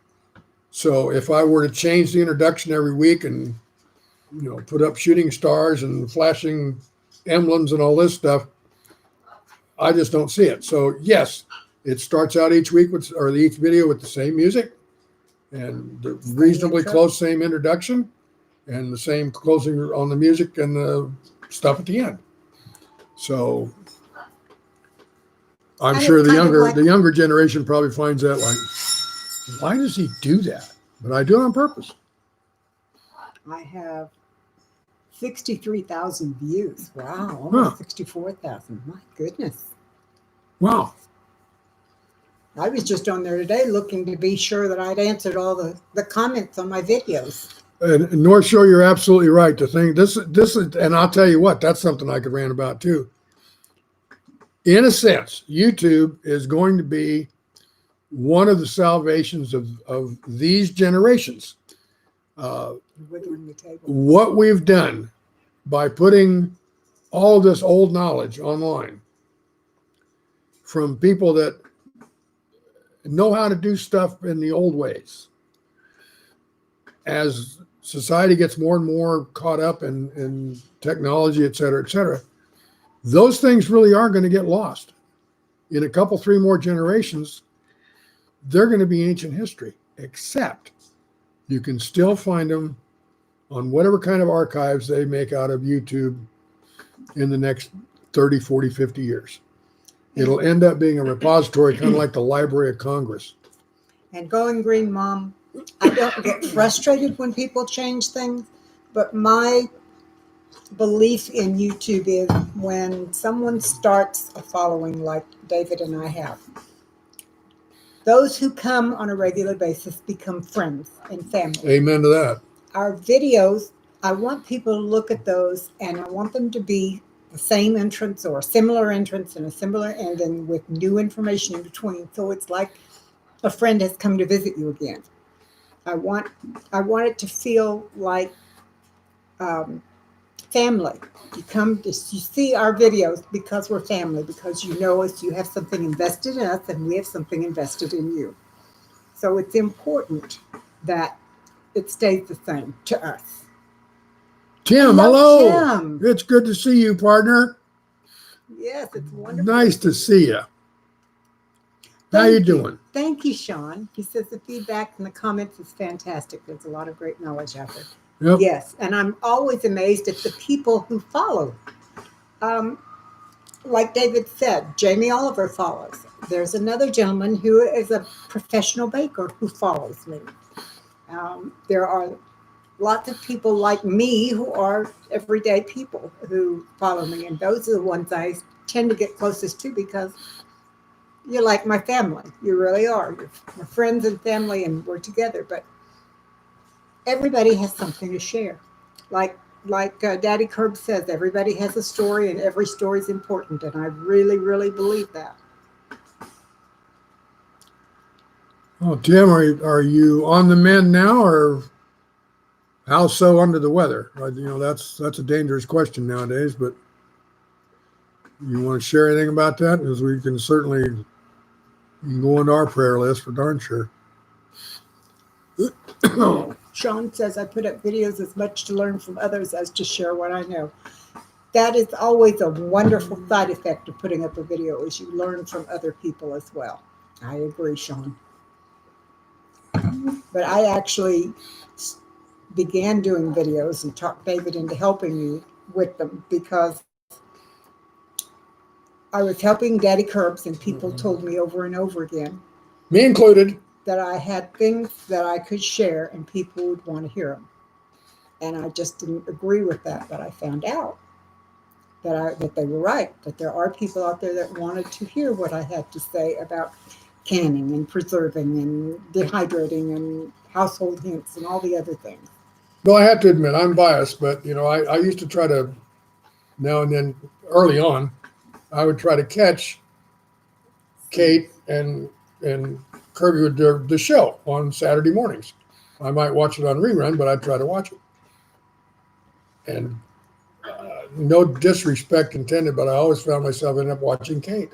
So if I were to change the introduction every week and put up shooting stars and flashing emblems and all this stuff, I just don't see it. So yes, it starts out each week each video with the same music and the reasonably close same introduction and the same closing on the music and the stuff at the end. So I'm sure the younger generation probably finds that like, why does he do that? But I do it on purpose. I have 63,000 views. Wow, almost 64,000. My goodness. Wow. I was just on there today looking to be sure that I'd answered all the comments on my videos. And North Shore, you're absolutely right. The thing, this is, and I'll tell you what, that's something I could rant about too. In a sense, YouTube is going to be one of the salvations of these generations. What we've done by putting all this old knowledge online from people that know how to do stuff in the old ways. As society gets more and more caught up in technology, et cetera, those things really are going to get lost. In a couple, 3 more generations, they're going to be ancient history, except you can still find them on whatever kind of archives they make out of YouTube in the next 30, 40, 50 years. It'll end up being a repository, kind of like the Library of Congress. And going green, Mom, I don't get frustrated when people change things, but my belief in YouTube is when someone starts a following like David and I have, those who come on a regular basis become friends and family. Amen to that. Our videos, I want people to look at those, and I want them to be the same entrance or a similar entrance and a similar ending with new information in between. So it's like a friend has come to visit you again. I want it to feel like family. You see our videos because we're family, because you know us, you have something invested in us, and we have something invested in you. So it's important that it stays the same to us. Tim, hello. Tim. It's good to see you, partner. Yes, it's wonderful. Nice to see you. How you doing? Thank you, Sean. He says the feedback in the comments is fantastic. There's a lot of great knowledge out there. Yep. Yes, and I'm always amazed at the people who follow. Like David said, Jamie Oliver follows. There's another gentleman who is a professional baker who follows me. There are lots of people like me who are everyday people who follow me, and those are the ones I tend to get closest to because you're like my family. You really are. You're my friends and family, and we're together. But everybody has something to share. Like Daddy Curb says, everybody has a story, and every story is important. And I really, really believe that. Oh, Tim, are you on the mend now, or how so under the weather? That's a dangerous question nowadays. But you want to share anything about that? Because we can certainly. You can go into our prayer list for darn sure. Sean says, I put up videos as much to learn from others as to share what I know. That is always a wonderful side effect of putting up a video, is you learn from other people as well. I agree, Sean. But I actually began doing videos and talked David into helping me with them because I was helping Daddy Curbs, and people told me over and over again, me included, that I had things that I could share and people would want to hear them. And I just didn't agree with that. But I found out that they were right, that there are people out there that wanted to hear what I had to say about canning and preserving and dehydrating and household hints and all the other things. Well, I have to admit, I'm biased, but I used to try to, now and then, early on, I would try to catch Kate and Kirby would do the show on Saturday mornings. I might watch it on rerun, but I'd try to watch it. And no disrespect intended, but I always found myself ending up watching Kate.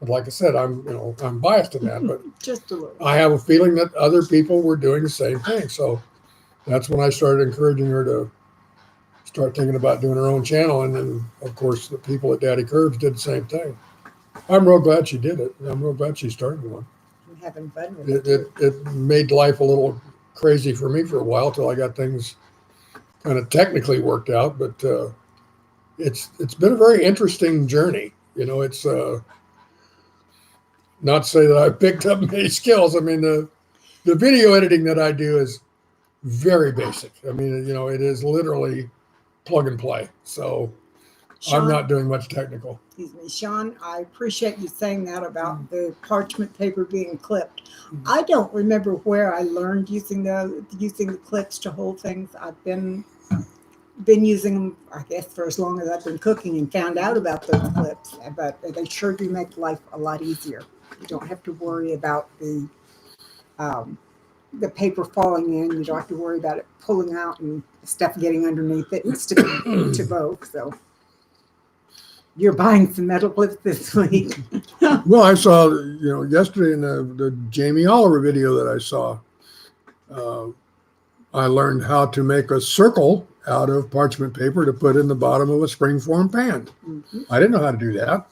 But like I said, I'm biased in that, but just a little. I have a feeling that other people were doing the same thing. So that's when I started encouraging her to start thinking about doing her own channel. And then, of course, the people at Daddy Curbs did the same thing. I'm real glad she did it. I'm real glad she started one. I'm having fun with it. It made life a little crazy for me for a while till I got things kind of technically worked out. But it's been a very interesting journey. It's not to say that I've picked up many skills. I mean, the video editing that I do is very basic. I mean, it is literally plug and play. So Sean, I'm not doing much technical. Excuse me, Sean, I appreciate you saying that about the parchment paper being clipped. Mm-hmm. I don't remember where I learned using the clips to hold things. I've been using them, I guess, for as long as I've been cooking, and found out about those clips. But they sure do make life a lot easier. You don't have to worry about the the paper falling in. You don't have to worry about it pulling out and stuff getting underneath it and sticking to both. So you're buying some metal clips this week. Well, I saw, yesterday in the Jamie Oliver video that I saw, I learned how to make a circle out of parchment paper to put in the bottom of a springform pan. Mm-hmm. I didn't know how to do that.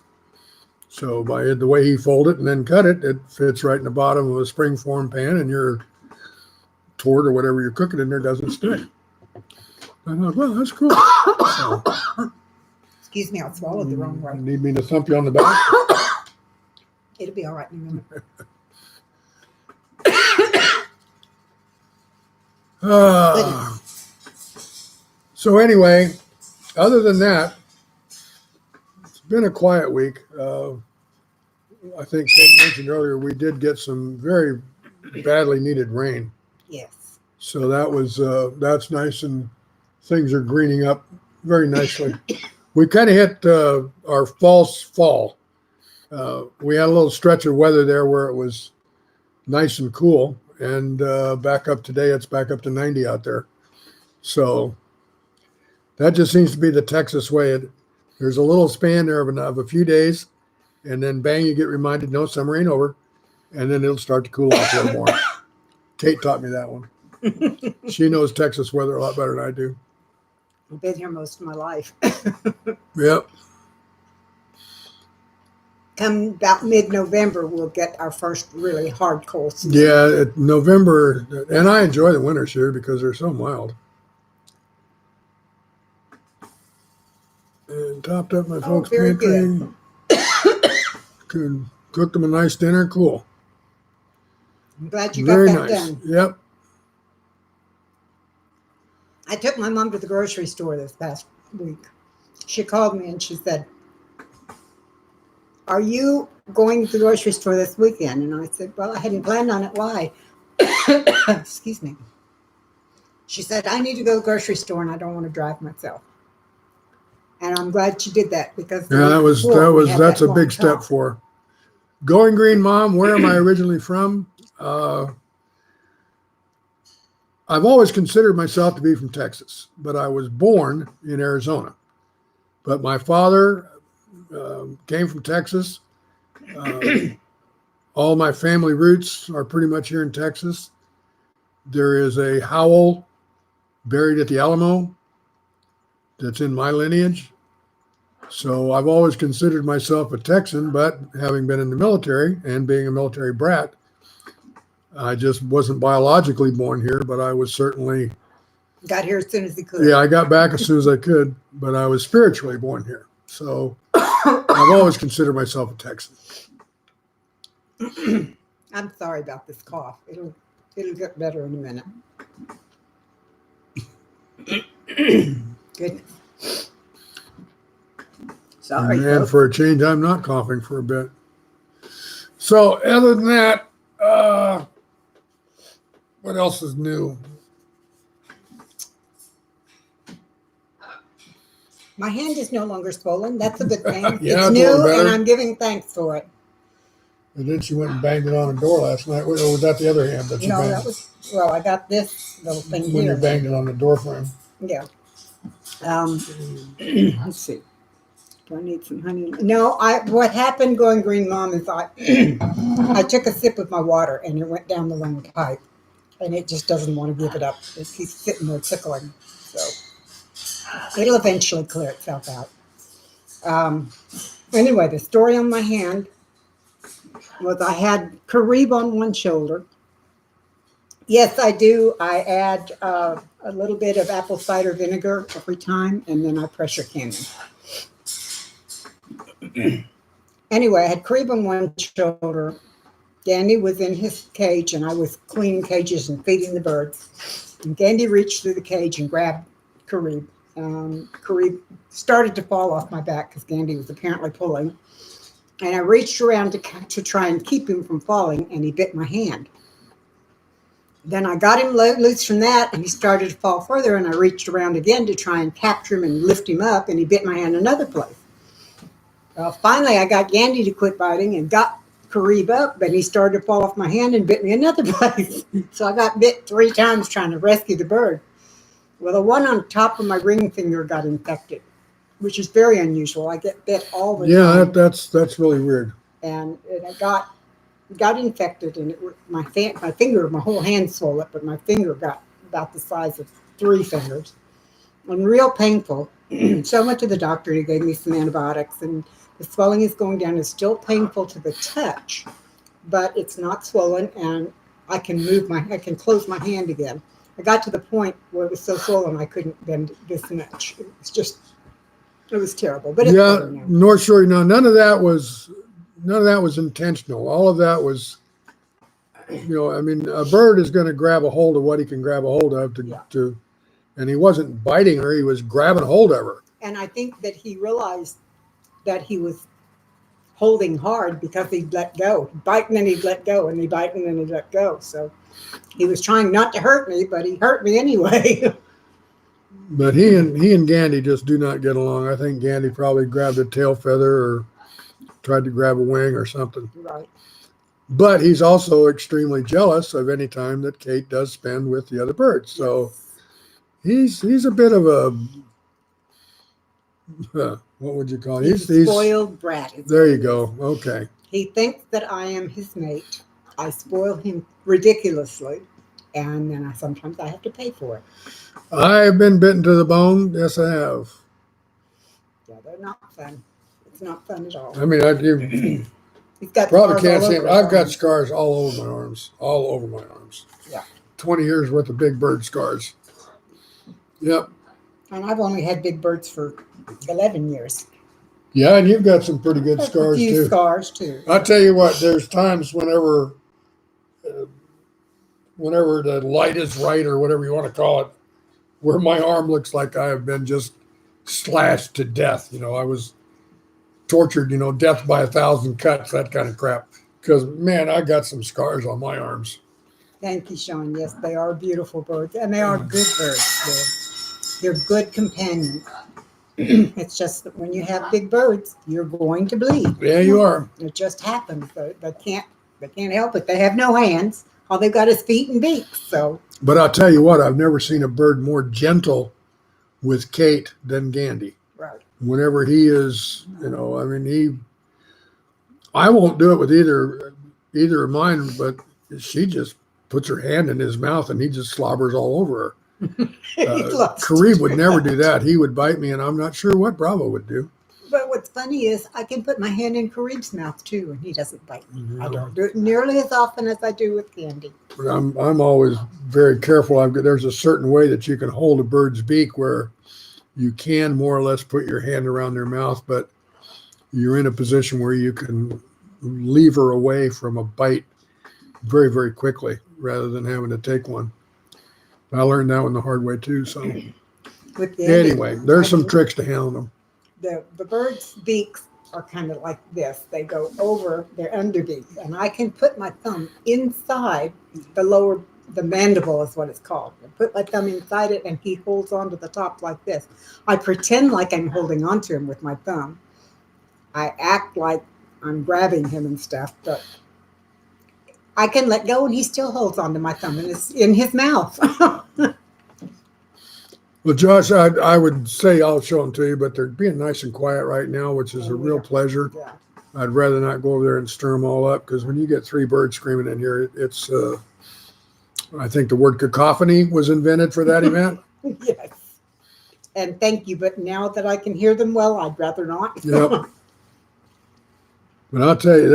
So by the way he folded it and then cut it, it fits right in the bottom of a springform pan, and your tort or whatever you're cooking in there doesn't stick. I thought, well, that's cool. So, Excuse me, I swallowed the wrong way. need me to thump you on the back? It'll be all right in a minute. So anyway, other than that, it's been a quiet week. I think Kate mentioned earlier we did get some very badly needed rain. Yes. So that's nice, and things are greening up very nicely. We kind of hit our false fall. We had a little stretch of weather there where it was nice and cool, and back up today, it's back up to 90 out there. So that just seems to be the Texas way. There's a little span there of a few days, and then bang, you get reminded, no, summer ain't over, and then it'll start to cool off a little more. Kate taught me that one. She knows Texas weather a lot better than I do. I've been here most of my life. Yep. Come about mid-November, we'll get our first really hard cold snap. Yeah, November, and I enjoy the winters here because they're so mild. And topped up my folks' very pantry. Could cook them a nice dinner. Cool. I'm glad you Very got that nice. done. Yep. I took my mom to the grocery store this past week. She called me and she said, "Are you going to the grocery store this weekend?" And I said, "Well, I hadn't planned on it. Why?" Excuse me. She said, "I need to go to the grocery store and I don't want to drive myself." And I'm glad she did that because that's a big step for her. Going Green Mom, where am I originally from? I've always considered myself to be from Texas, but I was born in Arizona. But my father came from Texas. All my family roots are pretty much here in Texas. There is a Howell buried at the Alamo that's in my lineage. So I've always considered myself a Texan, but having been in the military and being a military brat, I just wasn't biologically born here, but I was certainly... Got here as soon as he could. Yeah, I got back as soon as I could, but I was spiritually born here. So I've always considered myself a Texan. I'm sorry about this cough. It'll get better in a minute. Goodness. Sorry. And folks. for a change, I'm not coughing for a bit. So other than that, what else is new? My hand is no longer swollen. That's a good thing. Yeah, it's it's new, a little better. and I'm giving thanks for it. And then she went and banged it on the door last night. Or was that the other hand that you No, banged? that was, well, I got this little thing When here. you banged it on the door frame. Yeah. Let's see. Do I need some honey? No, what happened going Green Mom is I took a sip of my water and it went down the wrong pipe. And it just doesn't want to give it up. It keeps sitting there tickling. So it'll eventually clear itself out. Anyway, the story on my hand was I had Carib on one shoulder. Yes, I do. I add a little bit of apple cider vinegar every time, and then I pressure can them. Anyway, I had Carib on one shoulder. Gandhi was in his cage, and I was cleaning cages and feeding the birds. And Gandhi reached through the cage and grabbed Carib. Carib started to fall off my back because Gandhi was apparently pulling. And I reached around to try and keep him from falling, and he bit my hand. Then I got him loose from that, and he started to fall further, and I reached around again to try and capture him and lift him up, and he bit my hand another place. Finally, I got Gandhi to quit biting and got Kareeb up, but he started to fall off my hand and bit me another place. So I got bit 3 times trying to rescue the bird. Well, the one on top of my ring finger got infected, which is very unusual. I get bit all the Yeah, time. that's really weird. And it got infected, and my finger, my whole hand swelled up, but my finger got about the size of 3 fingers, and real painful. So I went to the doctor. He gave me some antibiotics, and the swelling is going down. It's still painful to the touch, but it's not swollen, and I can close my hand again. I got to the point where it was so swollen I couldn't bend this much. It was terrible. But it's Yeah, better now. North Shore. No, none of that was intentional. All of that was, I mean, a bird is going to grab a hold of what he can grab a hold of and he wasn't biting her; he was grabbing a hold of her. And I think that he realized that he was holding hard because he'd let go. He'd bite and then he'd let go, and he'd bite and then he'd let go. So he was trying not to hurt me, but he hurt me anyway. But he and Gandy just do not get along. I think Gandy probably grabbed a tail feather or tried to grab a wing or something. Right. But he's also extremely jealous of any time that Kate does spend with the other birds. So he's a bit of a what would you call it? He's a spoiled brat. There you go. Okay. He thinks that I am his mate. I spoil him ridiculously, and then sometimes I have to pay for it. I've been bitten to the bone. Yes, I have. Yeah, they're not fun. It's not fun at all. I mean, He's got probably can't scars see all him. over I've got his scars all over my arms. All over my arms. Yeah. 20 years worth of big bird scars. Yep. And I've only had big birds for 11 years. Yeah, and you've got some pretty good scars, a few too. Scars, too. I'll tell you what, there's times whenever the light is right or whatever you want to call it, where my arm looks like I have been just slashed to death. I was tortured, death by 1,000 cuts, that kind of crap. Because, man, I got some scars on my arms. Thank you, Sean. Yes, they are beautiful birds, and they are good birds. They're good companions. It's just that when you have big birds, you're going to bleed. Yeah, you are. It just happens. They can't help it. They have no hands. All they've got is feet and beaks. So. But I'll tell you what, I've never seen a bird more gentle with Kate than Gandy. Right. Whenever he is, I won't do it with either of mine, but she just puts her hand in his mouth and he just slobbers all over her. Kareeb would never do that. He would bite me, and I'm not sure what Bravo would do. But what's funny is I can put my hand in Kareeb's mouth too, and he doesn't bite me. I don't do it nearly as often as I do with Gandy. I'm always very careful. There's a certain way that you can hold a bird's beak where you can more or less put your hand around their mouth, but you're in a position where you can lever away from a bite very, very quickly rather than having to take one. I learned that one the hard way too. So anyway, there's some tricks to handle them. The bird's beaks are kind of like this. They go over their underbeak, and I can put my thumb inside the mandible is what it's called. I put my thumb inside it, and he holds onto the top like this. I pretend like I'm holding onto him with my thumb. I act like I'm grabbing him and stuff, but I can let go, and he still holds onto my thumb, and it's in his mouth. Well, Josh, I would say I'll show them to you, but they're being nice and quiet right now, which is a real pleasure. Yeah. I'd rather not go over there and stir them all up, because when you get 3 birds screaming in here, it's, I think the word cacophony was invented for that event. Yes. And thank you, but now that I can hear them well, I'd rather not. Yep. But I'll tell you,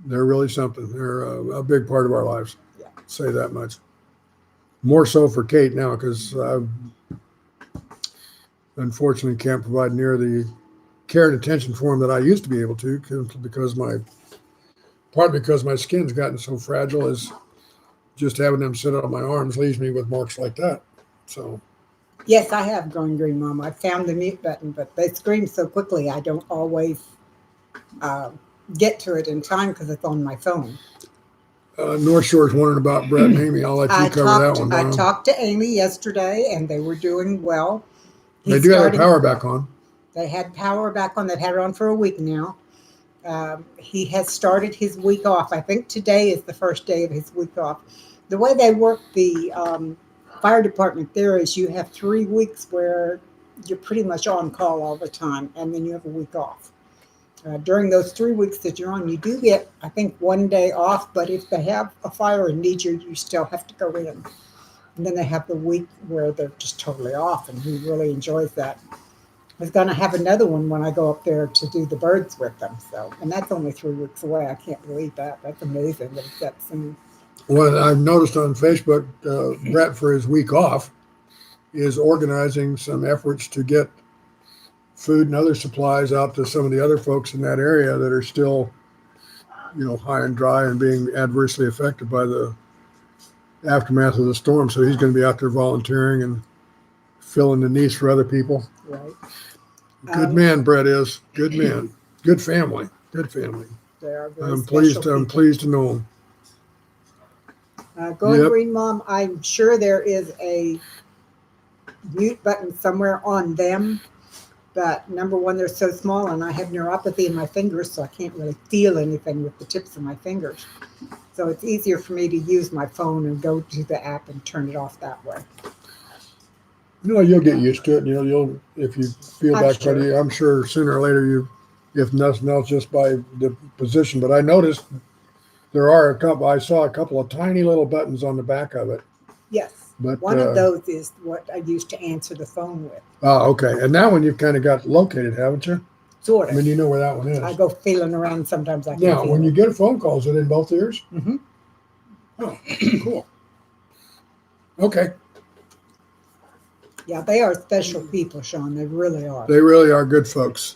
they're really something. They're a big part of our lives. Yeah. Say that much. More so for Kate now, because I unfortunately can't provide near the care and attention for him that I used to be able to, because my skin's gotten so fragile. Is just having them sit on my arms leaves me with marks like that. So. Yes, I have Going Green Mom. I found the mute button, but they scream so quickly I don't always get to it in time because it's on my phone. North Shore's wondering about Brett and Amy. I'll let you cover that one. I talked to Amy yesterday, and they were doing well. They do have their power back on. They had power back on. They've had it on for a week now. He has started his week off. I think today is the first day of his week off. The way they work the fire department there is you have 3 weeks where you're pretty much on call all the time, and then you have a week off. During those 3 weeks that you're on, you do get, I think, 1 day off, but if they have a fire and need you, you still have to go in. And then they have the week where they're just totally off, and he really enjoys that. He's going to have another one when I go up there to do the birds with them. So, and that's only 3 weeks away. I can't believe that. That's amazing that it's that soon. Well, I've noticed on Facebook, Brett, for his week off, is organizing some efforts to get food and other supplies out to some of the other folks in that area that are still, high and dry and being adversely affected by the aftermath of the storm. So he's going to be out there volunteering and filling the needs for other people. Right. Good man, Brett is. Good man. Good family. Good family. They are very I'm special pleased to know him. Going Yep. Green Mom, I'm sure there is a mute button somewhere on them, but number one, they're so small, and I have neuropathy in my fingers, so I can't really feel anything with the tips of my fingers. So it's easier for me to use my phone and go to the app and turn it off that way. You'll get used to it. You'll if you feel I'm back sure. ready. I'm sure sooner or later if nothing else, just by the position. But I noticed I saw a couple of tiny little buttons on the back of it. Yes. But One of those is what I used to answer the phone with. Oh, okay. And that one you've kind of got located, haven't you? Sort I of. mean, you know where that one is. I go feeling around sometimes. I can Now, feel when it. you get a phone call, is it in both ears? Mm-hmm. Oh, cool. Okay. Yeah, they are special people, Sean. They really are. They really are good folks.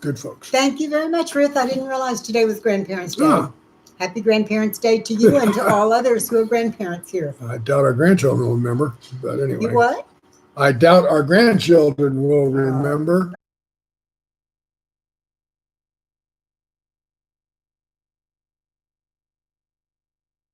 Good folks. Thank you very much, Ruth. I didn't realize today was Grandparents' Day. Oh. Happy Grandparents' Day to you and to all others who are grandparents here. I doubt our grandchildren will remember, but anyway. You what? I doubt our grandchildren will remember.